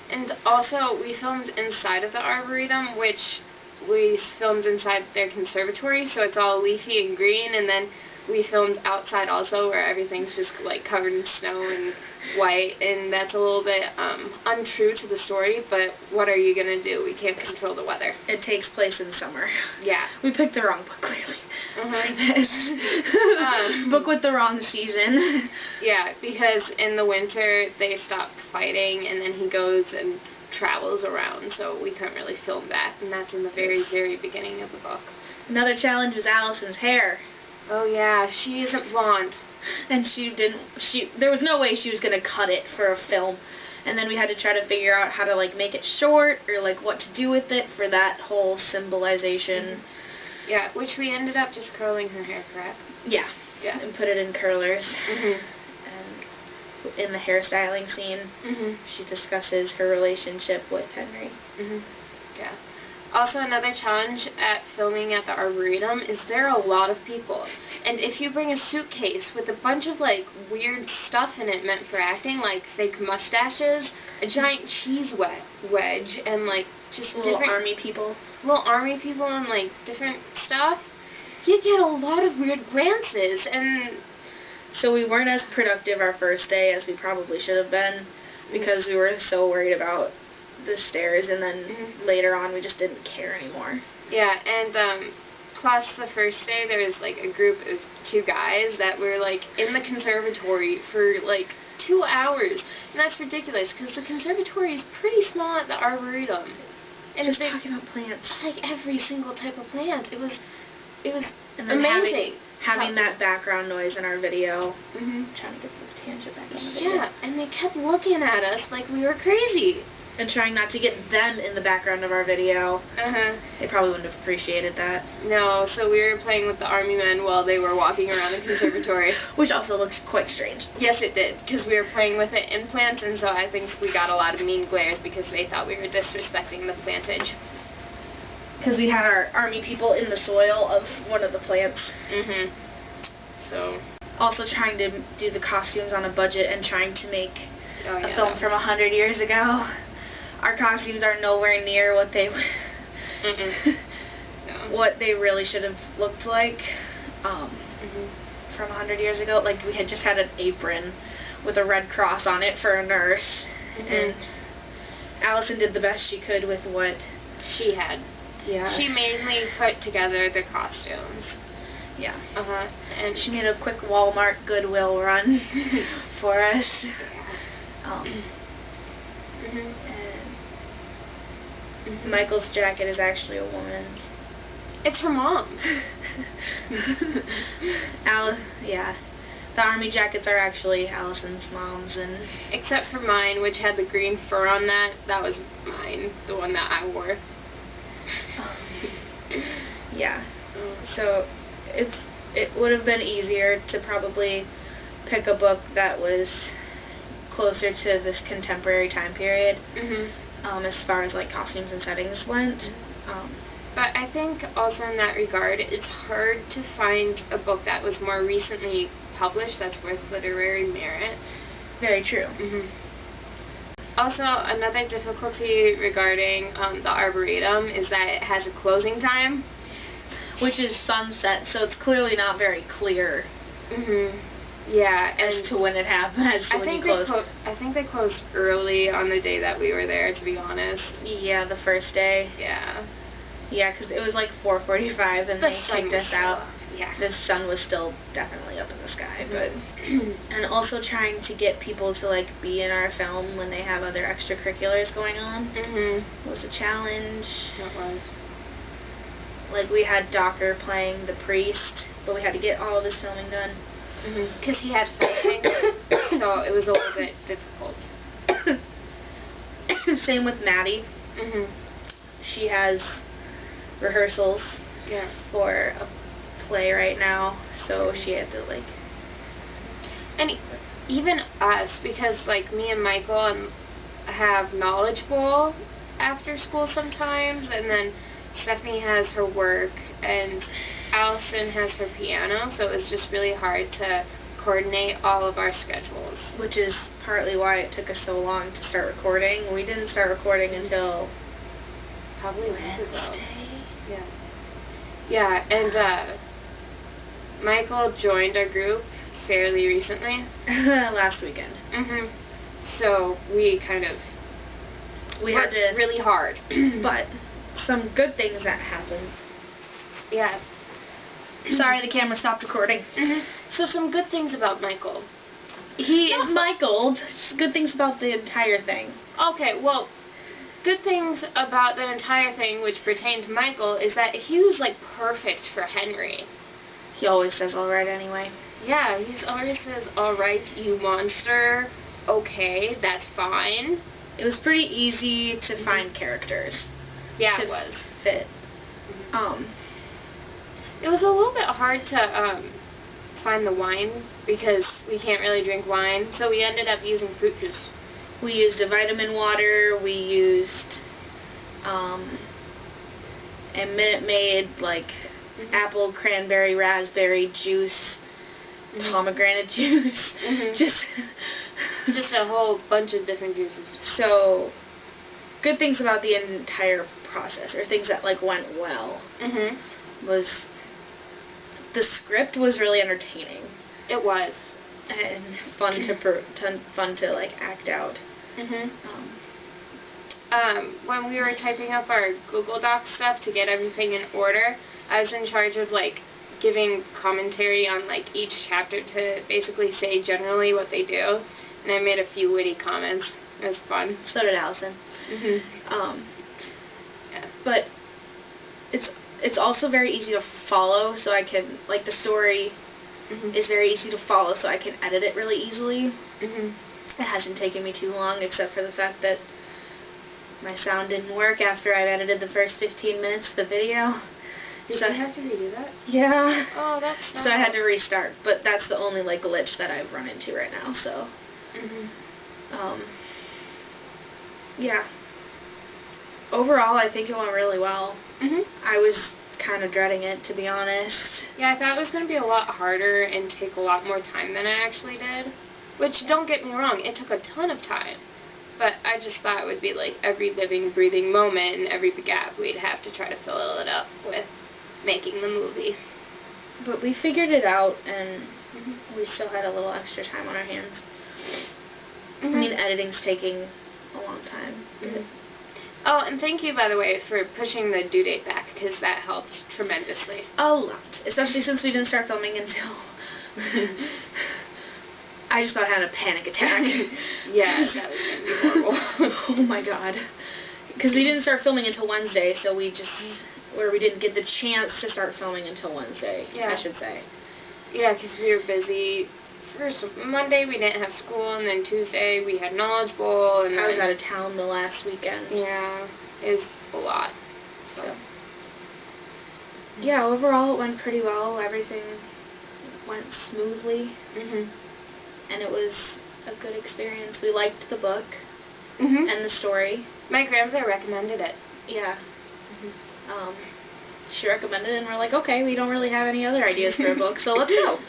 And also, we filmed inside of the Arboretum, which we filmed inside their conservatory, so it's all leafy and green, and then we filmed outside also, where everything's just like covered in snow and white, and that's a little bit untrue to the story, but what are you gonna do? We can't control the weather. It takes place in summer. Yeah. We picked the wrong book, clearly. Uh-huh. For this. Book with the wrong season. Yeah, because in the winter they stop fighting, and then he goes and travels around, so we couldn't really film that, and that's in the very, very beginning of the book. Another challenge was Allison's hair. Oh yeah, she isn't blonde. And there was no way she was going to cut it for a film. And then we had to try to figure out how to, like, make it short, or, like, what to do with it for that whole symbolization. Yeah, which we ended up just curling her hair, correct? Yeah. Yeah. And put it in curlers. Mhm. And in the hairstyling scene, she discusses her relationship with Henry. Yeah. Also, another challenge at filming at the Arboretum is there are a lot of people. And if you bring a suitcase with a bunch of, like, weird stuff in it meant for acting, like fake mustaches, a giant cheese wedge, and, like, just Little different army people. little army people and, like, different stuff, you get a lot of weird glances, and So we weren't as productive our first day as we probably should have been, because we were so worried about the stairs, and then later on we just didn't care anymore. yeah, and plus the first day there was like a group of 2 guys that were like in the conservatory for like 2 hours, and that's ridiculous because the conservatory is pretty small at the Arboretum, and Just they talking about plants. like every single type of plant. It was And then amazing. having that background noise in our video. Mhm. Trying to get the tangent back on the video. Yeah, and they kept looking at us like we were crazy. And trying not to get them in the background of our video. They probably wouldn't have appreciated that. No, so we were playing with the army men while they were walking around the conservatory. Which also looks quite strange. Yes, it did, because we were playing with it in plants, and so I think we got a lot of mean glares because they thought we were disrespecting the plantage. Because we had our army people in the soil of one of the plants. So, Also trying to do the costumes on a budget and trying to make oh yeah, a film that from was- 100 years ago. Our costumes are nowhere near what they No. what they really should have looked like from 100 years ago. Like, we had just had an apron with a red cross on it for a nurse, and Allison did the best she could with what She had. Yeah. She mainly put together the costumes. Yeah. And She made a quick Walmart Goodwill run for us. And Michael's jacket is actually a woman's. it's her mom's. Yeah. The army jackets are actually Allison's mom's, and Except for mine, which had the green fur on that. That was mine, the one that I wore. yeah. So it would have been easier to probably pick a book that was closer to this contemporary time period, as far as like costumes and settings went. But I think also in that regard, it's hard to find a book that was more recently published that's worth literary merit. Very true. Also, another difficulty regarding the Arboretum is that it has a closing time. Which is sunset, so it's clearly not very clear Yeah, as and to when it happened, as to I when you think closed. I think they closed early on the day that we were there, to be honest. Yeah, the first day. Yeah. Yeah, because it was like 4:45 and The they sun kicked was us still out. up, yeah. The sun was still definitely up in the sky, but and also trying to get people to like be in our film when they have other extracurriculars going on was a challenge. It was. Like, we had Docker playing the priest, but we had to get all of his filming done. Because he had fencing, so it was a little bit difficult. Same with Maddie. She has rehearsals Yeah. for a play right now, so she had to like. And even us, because like me and Michael have Knowledge Bowl after school sometimes, and then Stephanie has her work, and Allison has her piano, so it was just really hard to coordinate all of our schedules. Which is partly why it took us so long to start recording. We didn't start recording until Probably a week ago. Wednesday. Yeah. Yeah, and Michael joined our group fairly recently. Last weekend. Mm-hmm. So we kind of worked really hard. But some good things that happened. Yeah. Sorry, the camera stopped recording. So some good things about Michael. He is Michael. Good things about the entire thing. Okay, well, good things about the entire thing which pertain to Michael is that he was, like, perfect for Henry. He always says alright anyway. Yeah, he always says, alright, you monster. Okay, that's fine. It was pretty easy to find characters. Yeah, to it was. Fit. It was a little bit hard to, find the wine because we can't really drink wine, so we ended up using fruit juice. We used a vitamin water, we used a Minute Maid, like apple, cranberry, raspberry juice, pomegranate juice, just a whole bunch of different juices. So, good things about the entire process, or things that like went well, was the script was really entertaining. It was. And fun to like act out. When we were typing up our Google Doc stuff to get everything in order, I was in charge of like giving commentary on like each chapter to basically say generally what they do, and I made a few witty comments. It was fun. So did Allison. Yeah. But it's also very easy to follow, so I can, like, the story is very easy to follow, so I can edit it really easily. It hasn't taken me too long, except for the fact that my sound didn't work after I edited the first 15 minutes of the video. Did you have to redo that? Yeah. Oh, that's nice. So I had to restart, but that's the only, like, glitch that I've run into right now, so. Yeah. Overall, I think it went really well. I was kind of dreading it, to be honest. Yeah, I thought it was going to be a lot harder and take a lot more time than I actually did. Which, don't get me wrong, it took a ton of time. But I just thought it would be like every living, breathing moment and every gap we'd have to try to fill it up with making the movie. But we figured it out, and we still had a little extra time on our hands. I mean, editing's taking a long time. Oh, and thank you, by the way, for pushing the due date back, because that helped tremendously. A lot. Especially since we didn't start filming until... I just about had a panic attack. Yeah, that was going to be horrible. Oh my god. Because we didn't start filming until Wednesday, so we just... Or we didn't get the chance to start filming until Wednesday, I should say. Yeah, because we were busy. First Monday we didn't have school, and then Tuesday we had Knowledge Bowl, and I was out of town the last weekend. Yeah, it was a lot. So yeah, overall it went pretty well. Everything went smoothly, and it was a good experience. We liked the book and the story. My grandmother recommended it. Yeah. She recommended it, and we're like, okay, we don't really have any other ideas for a book, so let's go.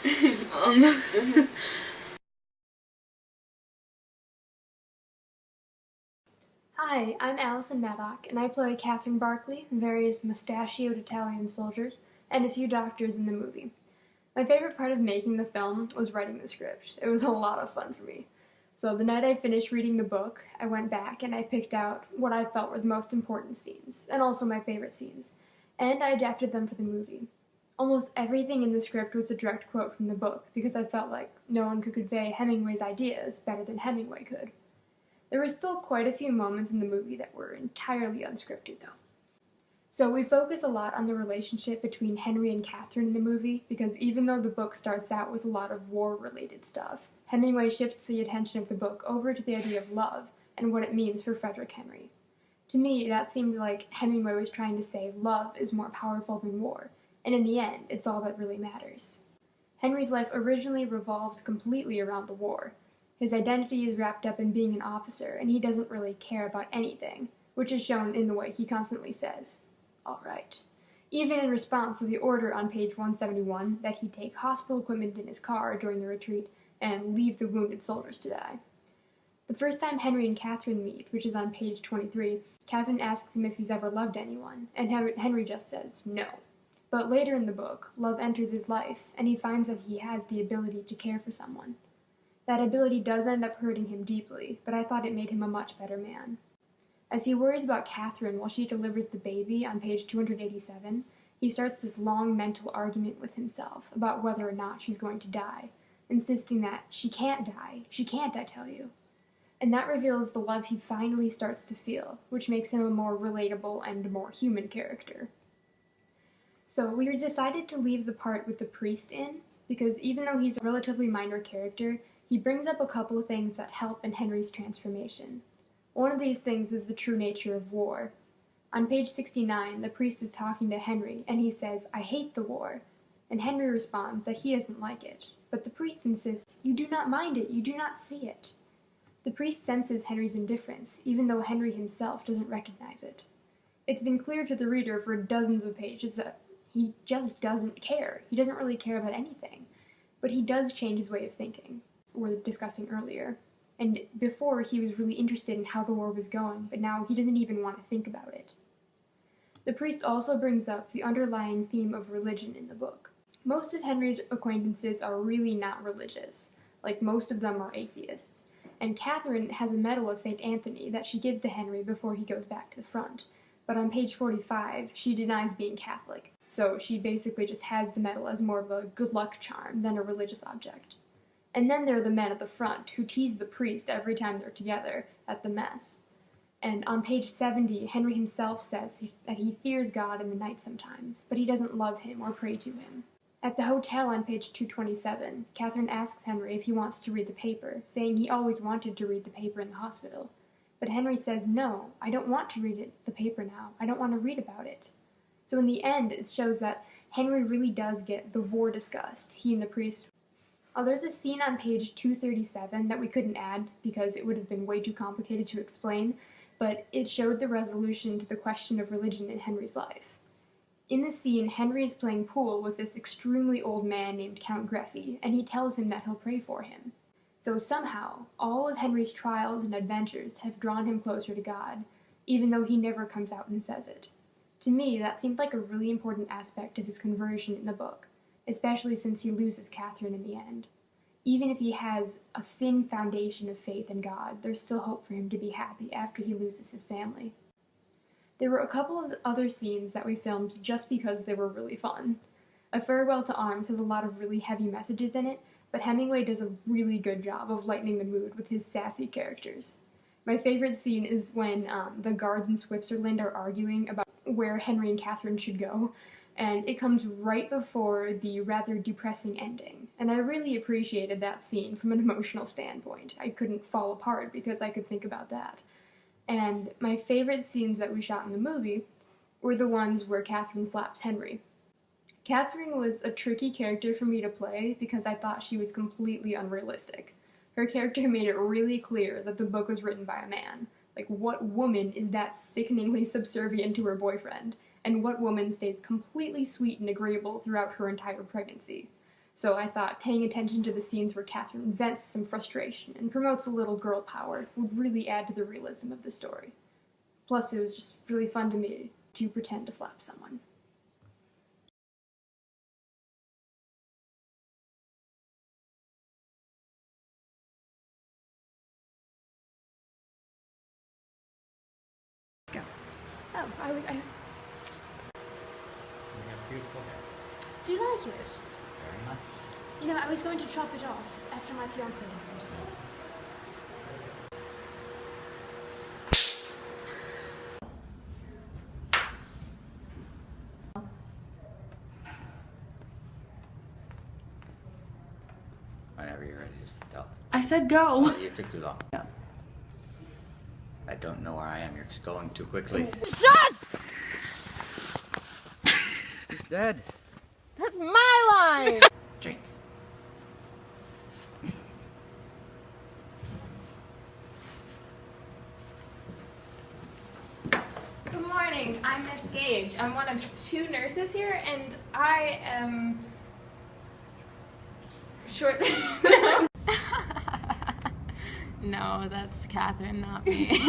Hi, I'm Allison Maddock, and I play Catherine Barkley, various mustachioed Italian soldiers, and a few doctors in the movie. My favorite part of making the film was writing the script. It was a lot of fun for me. So the night I finished reading the book, I went back and I picked out what I felt were the most important scenes, and also my favorite scenes, and I adapted them for the movie. Almost everything in the script was a direct quote from the book, because I felt like no one could convey Hemingway's ideas better than Hemingway could. There were still quite a few moments in the movie that were entirely unscripted, though. So we focus a lot on the relationship between Henry and Catherine in the movie, because even though the book starts out with a lot of war-related stuff, Hemingway shifts the attention of the book over to the idea of love and what it means for Frederick Henry. To me, that seemed like Hemingway was trying to say love is more powerful than war, and in the end, it's all that really matters. Henry's life originally revolves completely around the war. His identity is wrapped up in being an officer, and he doesn't really care about anything, which is shown in the way he constantly says, "All right," even in response to the order on page 171 that he take hospital equipment in his car during the retreat and leave the wounded soldiers to die. The first time Henry and Catherine meet, which is on page 23, Catherine asks him if he's ever loved anyone, and Henry just says no. But later in the book, love enters his life, and he finds that he has the ability to care for someone. That ability does end up hurting him deeply, but I thought it made him a much better man. As he worries about Catherine while she delivers the baby on page 287, he starts this long mental argument with himself about whether or not she's going to die, insisting that she can't die, I tell you. And that reveals the love he finally starts to feel, which makes him a more relatable and more human character. So we decided to leave the part with the priest in, because even though he's a relatively minor character, he brings up a couple of things that help in Henry's transformation. One of these things is the true nature of war. On page 69, the priest is talking to Henry, and he says, "I hate the war." And Henry responds that he doesn't like it. But the priest insists, "You do not mind it, you do not see it." The priest senses Henry's indifference, even though Henry himself doesn't recognize it. It's been clear to the reader for dozens of pages that he just doesn't care. He doesn't really care about anything. But he does change his way of thinking, we were discussing earlier. And before, he was really interested in how the war was going, but now he doesn't even want to think about it. The priest also brings up the underlying theme of religion in the book. Most of Henry's acquaintances are really not religious, like most of them are atheists, and Catherine has a medal of St. Anthony that she gives to Henry before he goes back to the front, but on page 45, she denies being Catholic, so she basically just has the medal as more of a good luck charm than a religious object. And then there are the men at the front, who tease the priest every time they're together at the mess. And on page 70, Henry himself says that he fears God in the night sometimes, but he doesn't love him or pray to him. At the hotel on page 227, Catherine asks Henry if he wants to read the paper, saying he always wanted to read the paper in the hospital. But Henry says, "No, I don't want to read the paper now. I don't want to read about it." So in the end, it shows that Henry really does get the war discussed, he and the priest. There's a scene on page 237 that we couldn't add because it would have been way too complicated to explain, but it showed the resolution to the question of religion in Henry's life. In the scene, Henry is playing pool with this extremely old man named Count Greffy, and he tells him that he'll pray for him. So somehow, all of Henry's trials and adventures have drawn him closer to God, even though he never comes out and says it. To me, that seemed like a really important aspect of his conversion in the book, especially since he loses Catherine in the end. Even if he has a thin foundation of faith in God, there's still hope for him to be happy after he loses his family. There were a couple of other scenes that we filmed just because they were really fun. A Farewell to Arms has a lot of really heavy messages in it, but Hemingway does a really good job of lightening the mood with his sassy characters. My favorite scene is when the guards in Switzerland are arguing about where Henry and Catherine should go, and it comes right before the rather depressing ending. And I really appreciated that scene from an emotional standpoint. I couldn't fall apart because I could think about that. And my favorite scenes that we shot in the movie were the ones where Catherine slaps Henry. Catherine was a tricky character for me to play because I thought she was completely unrealistic. Her character made it really clear that the book was written by a man. Like, what woman is that sickeningly subservient to her boyfriend? And what woman stays completely sweet and agreeable throughout her entire pregnancy? So I thought paying attention to the scenes where Catherine vents some frustration and promotes a little girl power would really add to the realism of the story. Plus, it was just really fun to me to pretend to slap someone. Go. Oh, I was... You have beautiful hair. Do you like it? Very much. You know, I was going to chop it off after my fiancé died. Whenever you're ready, just tell. I said go. You took too long. Yeah. I don't know where I am. You're going too quickly. Shut! He's dead. That's my line! Drink. Good morning, I'm Miss Gage. I'm one of 2 nurses here, and I am short. No, that's Catherine, not me.